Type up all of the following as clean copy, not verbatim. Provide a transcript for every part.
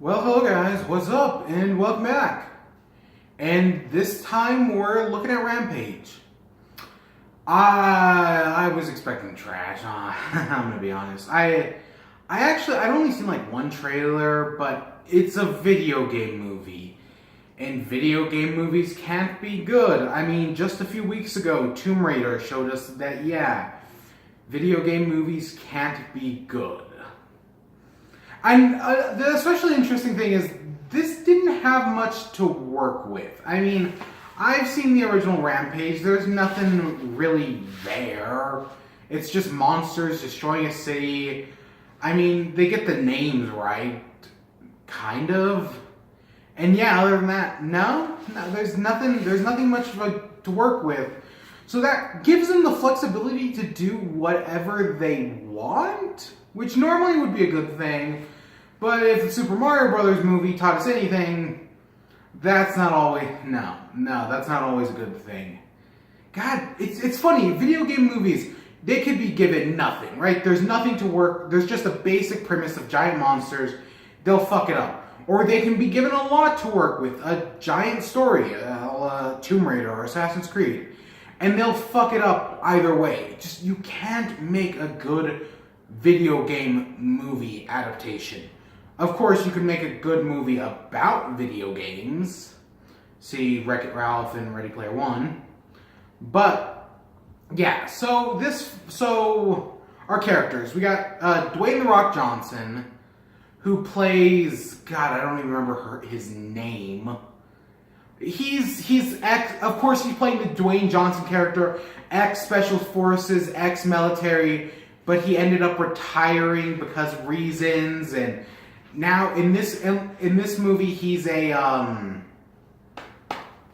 Well, hello guys, what's up, and welcome back. And this time we're looking at Rampage. I was expecting trash. I'm gonna be honest. I'd only seen like one trailer, but it's a video game movie, and video game movies can't be good. I mean, just a few weeks ago, Tomb Raider showed us that video game movies can't be good. And the especially interesting thing is, this didn't have much to work with. I mean, I've seen the original Rampage. There's nothing really there. It's just monsters destroying a city. I mean, they get the names right, kind of. And yeah, other than that, no, there's nothing much to work with. So that gives them the flexibility to do whatever they want, which normally would be a good thing. But if the Super Mario Brothers movie taught us anything, that's not always that's not always a good thing. God, it's funny. Video game movies, they could be given nothing, right? There's nothing to work. There's just a basic premise of giant monsters. They'll fuck it up. Or they can be given a lot to work with, a giant story, Tomb Raider or Assassin's Creed, and they'll fuck it up either way. Just, you can't make a good video game movie adaptation. Of course, you can make a good movie about video games. See Wreck-It Ralph and Ready Player One. But yeah, so our characters. We got Dwayne "The Rock" Johnson, who plays, God, I don't even remember his name. He's of course he's playing the Dwayne Johnson character, ex-Special Forces, ex-military, but he ended up retiring because of reasons, and now in this movie he's a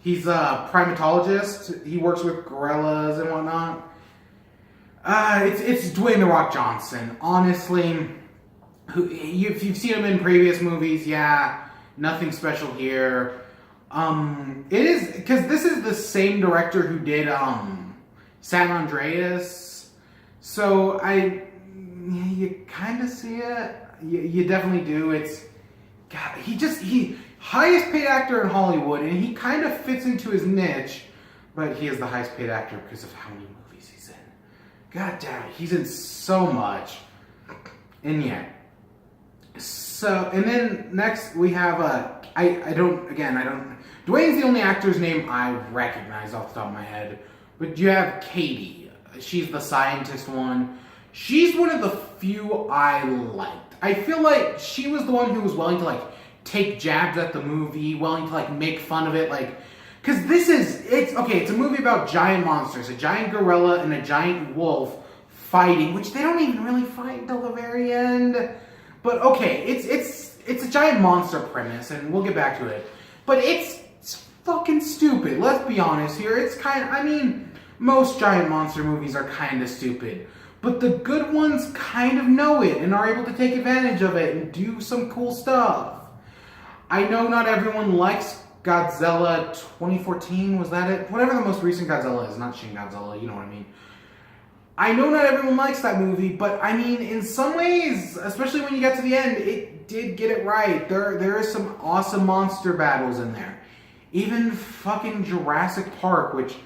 primatologist. He works with gorillas and whatnot. It's Dwayne "The Rock" Johnson. Honestly, if you've seen him in previous movies, nothing special here. It is because this is the same director who did San Andreas, so you kind of see it. You definitely do. It's God. He highest paid actor in Hollywood, and he kind of fits into his niche, but he is the highest paid actor because of how many movies he's in. God damn it, he's in so much, and yeah. So, and then next we have Dwayne's the only actor's name I recognize off the top of my head. But you have Katie. She's the scientist one. She's one of the few I liked. I feel like she was the one who was willing to take jabs at the movie, willing to make fun of it, because it's a movie about giant monsters, a giant gorilla and a giant wolf fighting, which they don't even really fight until the very end. But okay, it's a giant monster premise, and we'll get back to it. But it's fucking stupid. Let's be honest here. It's most giant monster movies are kind of stupid, but the good ones kind of know it and are able to take advantage of it and do some cool stuff. I know not everyone likes Godzilla 2014. Was that it? Whatever the most recent Godzilla is, not Shin Godzilla. You know what I mean. I know not everyone likes that movie, but I mean, in some ways, especially when you get to the end, it did get it right. There is some awesome monster battles in there. Even fucking Jurassic Park, which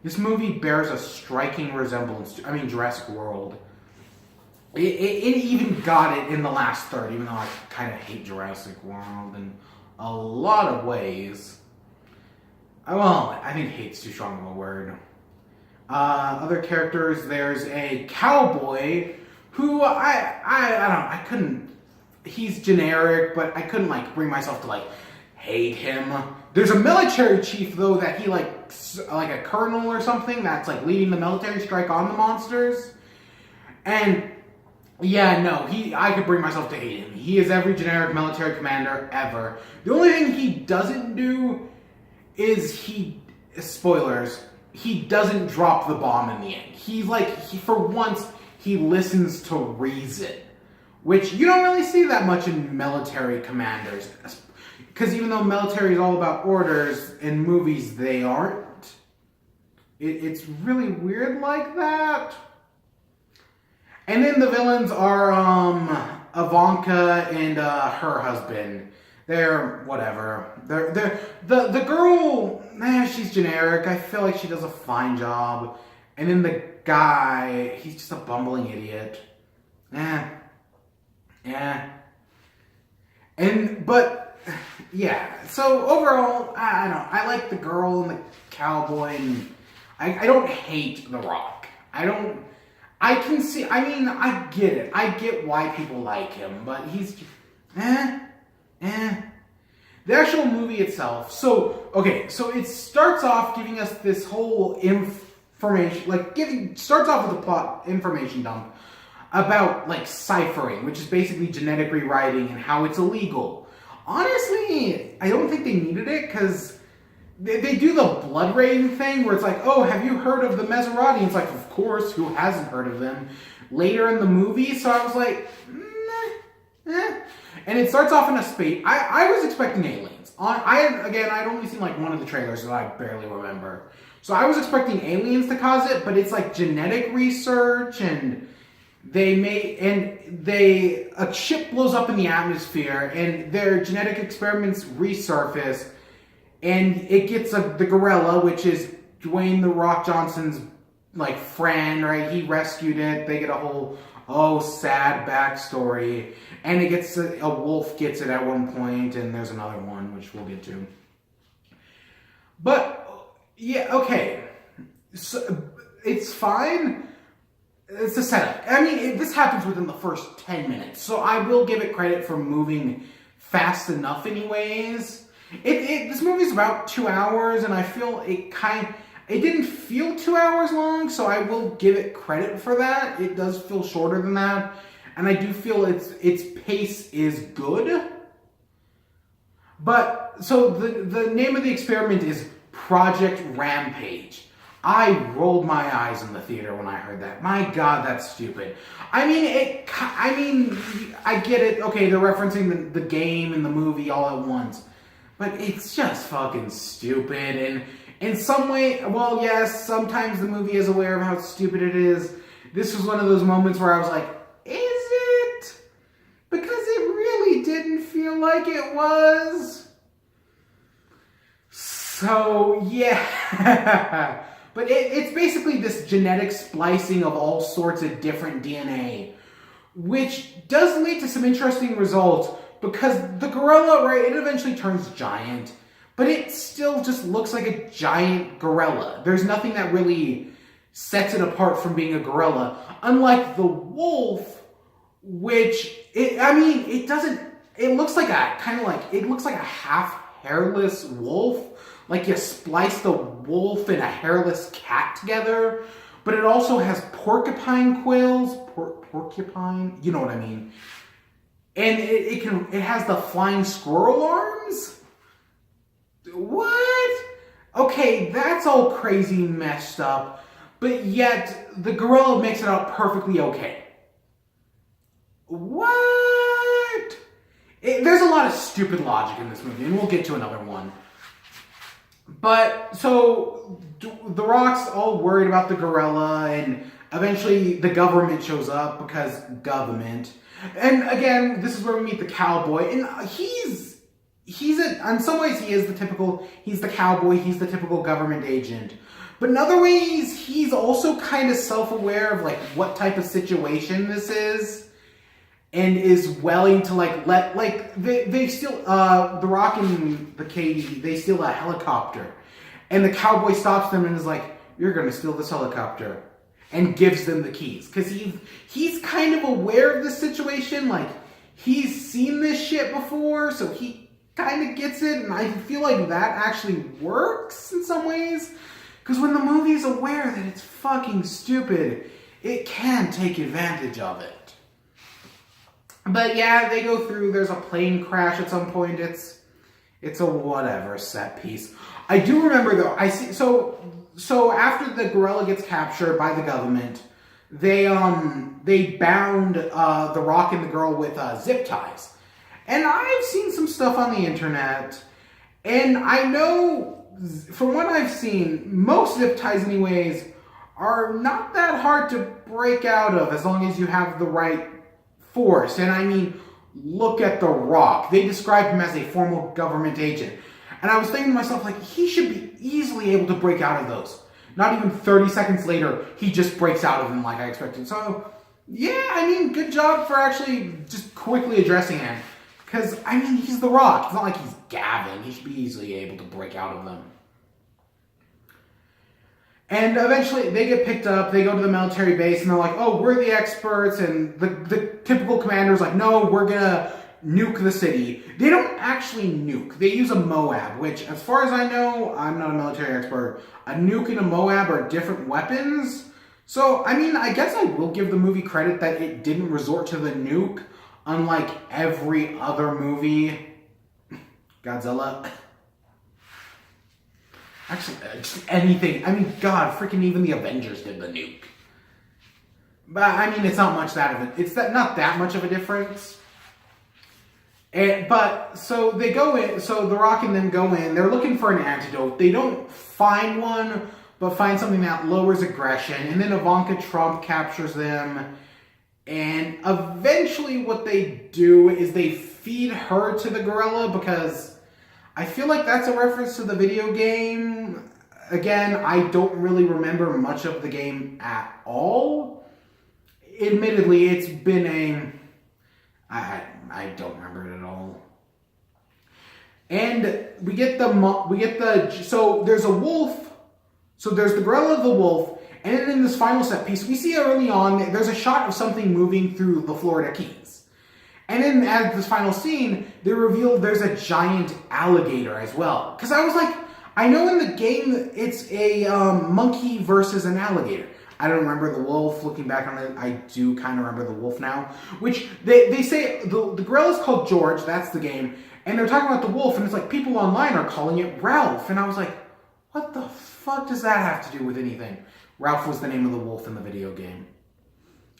this movie bears a striking resemblance to. I mean, Jurassic World. It even got it in the last third, even though I kind of hate Jurassic World in a lot of ways. Well, I think hate's too strong of a word. Other characters, there's a cowboy who I couldn't, he's generic, but I couldn't bring myself to hate him. There's a military chief though that he like a colonel or something that's leading the military strike on the monsters. And yeah, no, I could bring myself to hate him. He is every generic military commander ever. The only thing he doesn't do is spoilers, he doesn't drop the bomb in the end. For once, he listens to reason, which you don't really see that much in military commanders. Because even though military is all about orders, in movies they aren't. It's really weird like that. And then the villains are Ivanka and her husband. They're whatever. The girl, she's generic. I feel like she does a fine job. And then the guy, he's just a bumbling idiot. But yeah. So overall, I don't know. I like the girl and the cowboy, and I don't hate The Rock. I get it. I get why people like him, but he's The actual movie itself. So it starts off giving us this whole information, starts off with a plot information dump about, ciphering, which is basically genetic rewriting and how it's illegal. Honestly, I don't think they needed it, because they do the blood rating thing where it's like, oh, have you heard of the Maserati? And it's like, of course, who hasn't heard of them? Later in the movie, so I was like, And it starts off in a space. I was expecting aliens. I'd only seen one of the trailers that I barely remember. So I was expecting aliens to cause it, but it's genetic research, and a ship blows up in the atmosphere, and their genetic experiments resurface, and it gets the gorilla, which is Dwayne "The Rock" Johnson's friend, right? He rescued it. They get a whole sad backstory, and it gets a wolf gets it at one point, and there's another one which we'll get to. But yeah, okay, so it's fine. It's a setup. I mean, this happens within the first 10 minutes, so I will give it credit for moving fast enough anyways. This movie's about 2 hours, and I feel it didn't feel 2 hours long, so I will give it credit for that. It does feel shorter than that, and I do feel its pace is good. But, so the name of the experiment is Project Rampage. I rolled my eyes in the theater when I heard that. My God, that's stupid. I get it. Okay, they're referencing the game and the movie all at once. But it's just fucking stupid. And in some way, well, yes, sometimes the movie is aware of how stupid it is. This was one of those moments where I was like, is it? Because it really didn't feel like it was. So, yeah. But it's basically this genetic splicing of all sorts of different DNA, which does lead to some interesting results, because the gorilla, right, it eventually turns giant, but it still just looks like a giant gorilla. There's nothing that really sets it apart from being a gorilla, unlike the wolf, which, it looks like a half hairless wolf. Like you splice the wolf and a hairless cat together, but it also has porcupine quills. Porcupine? You know what I mean. And it has the flying squirrel arms? What? Okay, that's all crazy messed up, but yet the gorilla makes it out perfectly okay. What? There's a lot of stupid logic in this movie, and we'll get to another one. But, so, The Rock's all worried about the gorilla, and eventually the government shows up, because government. And again, this is where we meet the cowboy, and in some ways he's the cowboy, he's the typical government agent. But in other ways, he's also kind of self-aware of, what type of situation this is. And is willing to they steal The Rock and the Katie, they steal a helicopter, and the cowboy stops them and is like, "You're gonna steal this helicopter," and gives them the keys, because he's kind of aware of the situation. He's seen this shit before, so he kind of gets it, and I feel like that actually works in some ways, because when the movie's aware that it's fucking stupid, it can take advantage of it. But yeah, they go through, there's a plane crash at some point, it's a whatever set piece. I do remember though, so after the gorilla gets captured by the government, they bound The Rock and the girl with zip ties. And I've seen some stuff on the internet, and I know, from what I've seen, most zip ties anyways are not that hard to break out of, as long as you have the right force. And I mean, look at The Rock. They describe him as a former government agent. And I was thinking to myself, like, he should be easily able to break out of those. Not even 30 seconds later, he just breaks out of them like I expected. So, yeah, I mean, good job for actually just quickly addressing him. Because, I mean, he's The Rock. It's not like he's Gavin. He should be easily able to break out of them. And eventually, they get picked up. They go to the military base, and they're like, oh, we're the experts. And the typical commander's like, no, we're going to nuke the city. They don't actually nuke. They use a Moab, which, as far as I know, I'm not a military expert, a nuke and a Moab are different weapons. So, I mean, I guess I will give the movie credit that it didn't resort to the nuke, unlike every other movie. Godzilla. Actually, just anything. I mean, God, freaking even the Avengers did the nuke. But, I mean, it's not much not that much of a difference. But, so they go in, so The Rock and them go in, they're looking for an antidote. They don't find one, but find something that lowers aggression. And then Ivanka Trump captures them. And eventually what they do is they feed her to the gorilla, because I feel like that's a reference to the video game. Again, I don't really remember much of the game at all. Admittedly, it's been I don't remember it at all. And so there's a wolf. So there's the gorilla, the wolf, and then in this final set piece, we see early on, there's a shot of something moving through the Florida Keys. And then at this final scene, they reveal there's a giant alligator as well. Because I was like, I know in the game it's a monkey versus an alligator. I don't remember the wolf. Looking back on it, I do kind of remember the wolf now. Which, they say, the gorilla's called George, that's the game, and they're talking about the wolf, and it's like, people online are calling it Ralph. And I was like, what the fuck does that have to do with anything? Ralph was the name of the wolf in the video game.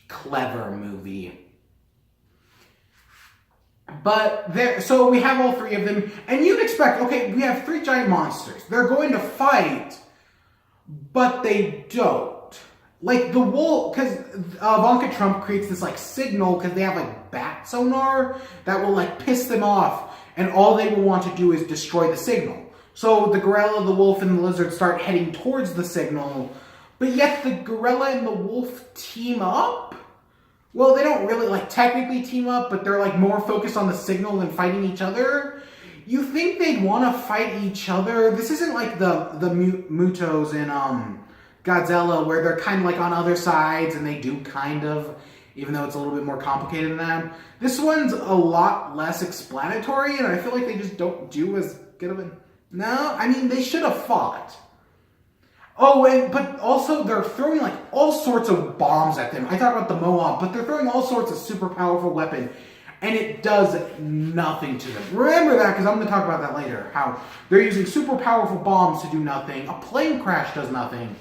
Clever movie. But so we have all three of them, and you'd expect, okay, we have three giant monsters. They're going to fight, but they don't. Like the wolf, because Ivanka Trump creates this like signal, because they have like bat sonar that will like piss them off, and all they will want to do is destroy the signal. So the gorilla, the wolf, and the lizard start heading towards the signal, but yet the gorilla and the wolf team up? Well, they don't really, like, technically team up, but they're, like, more focused on the signal than fighting each other. You think they'd want to fight each other? This isn't like the Mutos in Godzilla, where they're kind of, like, on other sides, and they do kind of, even though it's a little bit more complicated than that. This one's a lot less explanatory, and I feel like they just don't do as good of a... No, I mean, they should have fought. Oh, but also they're throwing like all sorts of bombs at them. I talked about the Moab, but they're throwing all sorts of super powerful weapon, and it does nothing to them. Remember that, because I'm going to talk about that later, how they're using super powerful bombs to do nothing. A plane crash does nothing.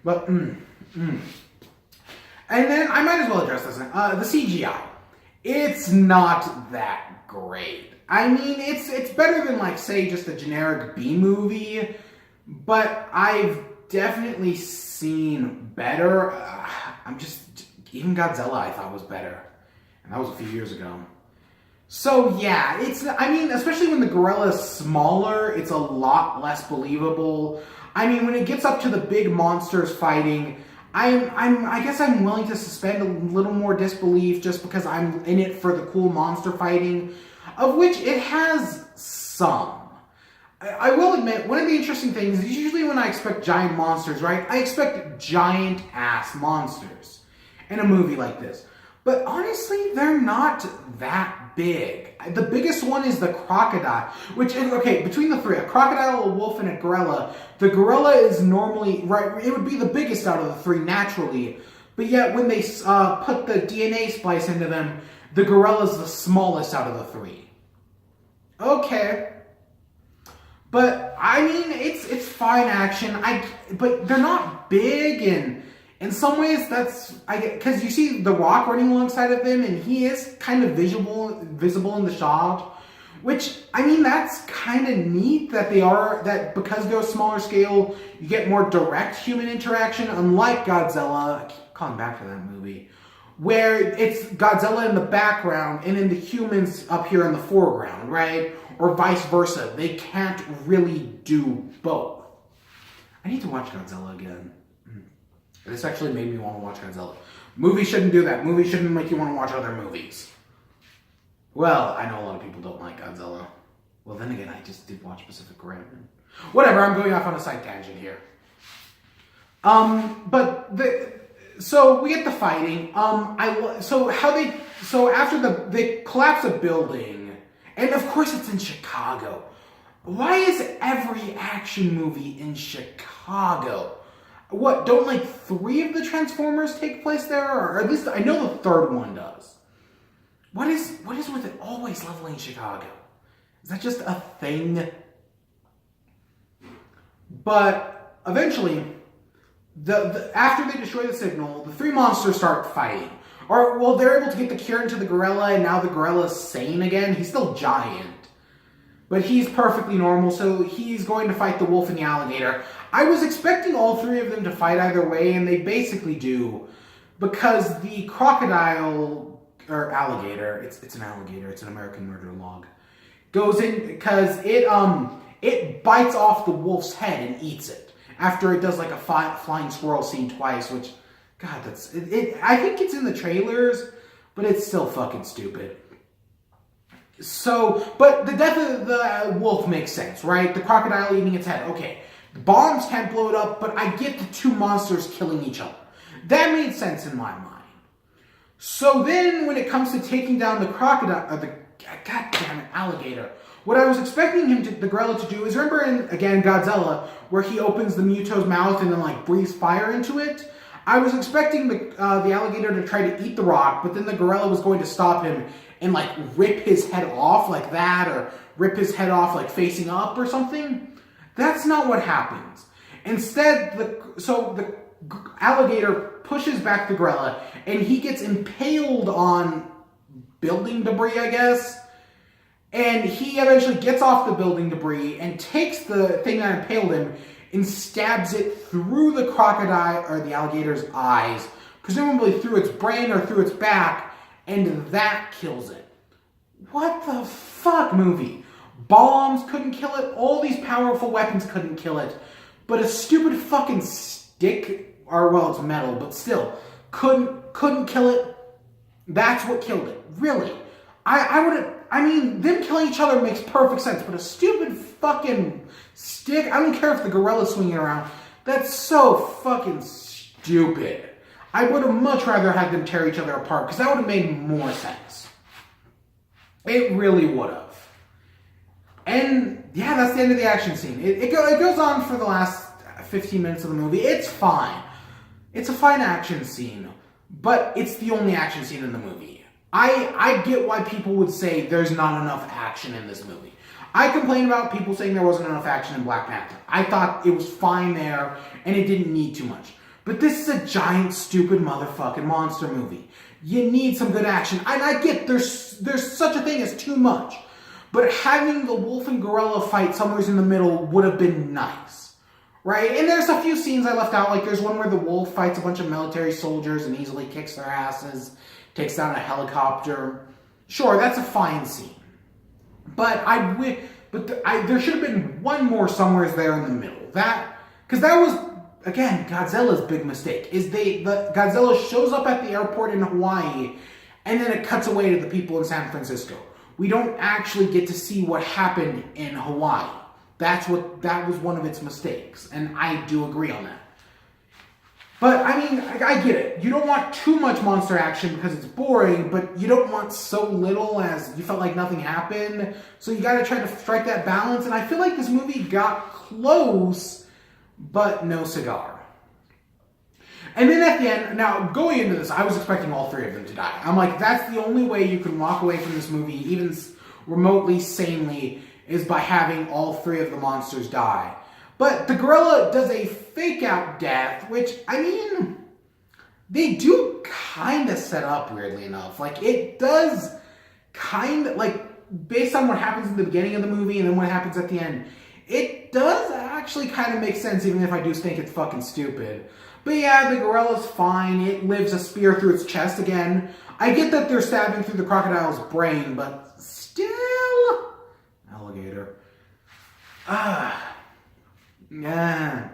But, And then I might as well address this. The CGI. It's not that great. I mean, it's better than, like, say, just a generic B-movie, but I've definitely seen better. Even Godzilla I thought was better, and that was a few years ago. So yeah, especially when the gorilla is smaller, it's a lot less believable. I mean, when it gets up to the big monsters fighting, I guess I'm willing to suspend a little more disbelief, just because I'm in it for the cool monster fighting, of which it has some. I will admit, one of the interesting things is usually when I expect giant monsters, right? I expect giant-ass monsters in a movie like this. But honestly, they're not that big. The biggest one is the crocodile, which is, okay, between the three, a crocodile, a wolf, and a gorilla, the gorilla is normally, right, it would be the biggest out of the three naturally. But yet, when they put the DNA splice into them, the gorilla is the smallest out of the three. Okay. But, I mean, it's fine action. But they're not big, and in some ways because you see The Rock running alongside of them, and he is kind of visible in the shot, which, I mean, that's kind of neat that because they're a smaller scale, you get more direct human interaction, unlike Godzilla, I keep calling back to that movie, where it's Godzilla in the background and then the humans up here in the foreground, right? Or vice versa. They can't really do both. I need to watch Godzilla again. This actually made me want to watch Godzilla. Movies shouldn't do that. Movies shouldn't make you want to watch other movies. Well, I know a lot of people don't like Godzilla. Well, then again, I just did watch Pacific Rim. Whatever, I'm going off on a side tangent here. So we get the fighting. So after they collapse a building, and of course it's in Chicago. Why is every action movie in Chicago? What, don't like 3 of the Transformers take place there? Or at least I know the 3rd one does. What is with it always leveling Chicago? Is that just a thing? But eventually, after they destroy the signal, the 3 monsters start fighting. Or, well, they're able to get the cure into the gorilla, and now the gorilla's sane again. He's still giant. But he's perfectly normal, so he's going to fight the wolf and the alligator. I was expecting all 3 of them to fight either way, and they basically do. Because the crocodile, or alligator, it's an alligator, it's an American murder log, goes in, because it bites off the wolf's head and eats it. After it does like a flying squirrel scene twice, which, God, that's... I think it's in the trailers, but it's still fucking stupid. So, but the death of the wolf makes sense, right? The crocodile eating its head. Okay, the bombs can't blow it up, but I get the 2 monsters killing each other. That made sense in my mind. So then, when it comes to taking down the crocodile, or the goddamn alligator, what I was expecting the gorilla to do is, remember in, again, Godzilla, where he opens the Muto's mouth and then, like, breathes fire into it? I was expecting the alligator to try to eat the rock, but then the gorilla was going to stop him and, like, rip his head off like that, or rip his head off, like, facing up or something. That's not what happens. Instead, the alligator pushes back the gorilla, and he gets impaled on building debris, I guess. And he eventually gets off the building debris and takes the thing that impaled him and stabs it through the crocodile, or the alligator's eyes, presumably through its brain or through its back, and that kills it. What the fuck, movie? Bombs couldn't kill it, all these powerful weapons couldn't kill it, but a stupid fucking stick, or well, it's metal, but still, couldn't kill it. That's what killed it. Really. I mean, them killing each other makes perfect sense, but a stupid fucking stick, I don't care if the gorilla's swinging around, that's so fucking stupid. I would have much rather had them tear each other apart, because that would have made more sense. It really would have. And, yeah, that's the end of the action scene. It goes on for the last 15 minutes of the movie. It's fine. It's a fine action scene, but it's the only action scene in the movie. I get why people would say there's not enough action in this movie. I complain about people saying there wasn't enough action in Black Panther. I thought it was fine there, and it didn't need too much. But this is a giant, stupid motherfucking monster movie. You need some good action. And I get there's such a thing as too much. But having the wolf and gorilla fight somewhere in the middle would have been nice. Right? And there's a few scenes I left out. Like there's one where the wolf fights a bunch of military soldiers and easily kicks their asses. Takes down a helicopter. Sure, that's a fine scene. But there should have been one more somewhere there in the middle. Because that was, again, Godzilla's big mistake. Godzilla shows up at the airport in Hawaii, and then it cuts away to the people in San Francisco. We don't actually get to see what happened in Hawaii. That was one of its mistakes, and I do agree on that. But, I mean, I get it. You don't want too much monster action because it's boring, but you don't want so little as you felt like nothing happened. So you gotta try to strike that balance, and I feel like this movie got close, but no cigar. And then at the end, now, going into this, I was expecting all 3 of them to die. I'm like, that's the only way you can walk away from this movie, even remotely sanely, is by having all 3 of the monsters die. But the gorilla does a fake-out death, which, I mean, they do kind of set up, weirdly enough. Like, it does kind of, like, based on what happens in the beginning of the movie and then what happens at the end, it does actually kind of make sense, even if I do think it's fucking stupid. But yeah, the gorilla's fine. It lives a spear through its chest again. I get that they're stabbing through the crocodile's brain, but still... Alligator. Yeah.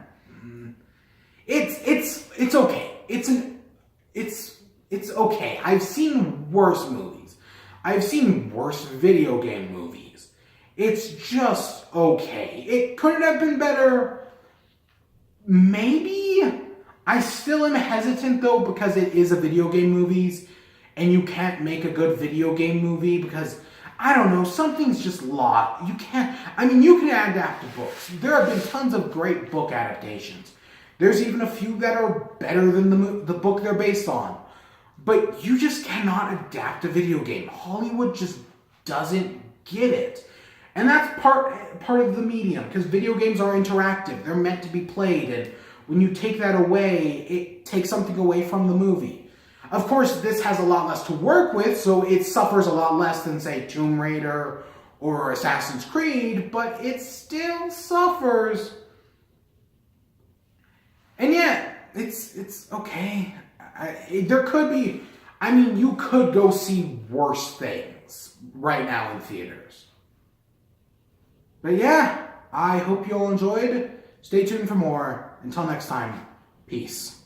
It's okay. It's okay. I've seen worse movies. I've seen worse video game movies. It's just okay. It couldn't have been better. Maybe. I still am hesitant though because it is a video game movies and you can't make a good video game movie because I don't know, something's just lost. You can't, I mean, you can adapt to books. There have been tons of great book adaptations. There's even a few that are better than the book they're based on. But you just cannot adapt a video game. Hollywood just doesn't get it. And that's part of the medium, because video games are interactive. They're meant to be played, and when you take that away, it takes something away from the movie. Of course, this has a lot less to work with, so it suffers a lot less than, say, Tomb Raider or Assassin's Creed, but it still suffers. And yeah, it's okay. There could be, I mean, you could go see worse things right now in theaters. But yeah, I hope you all enjoyed. Stay tuned for more. Until next time, peace.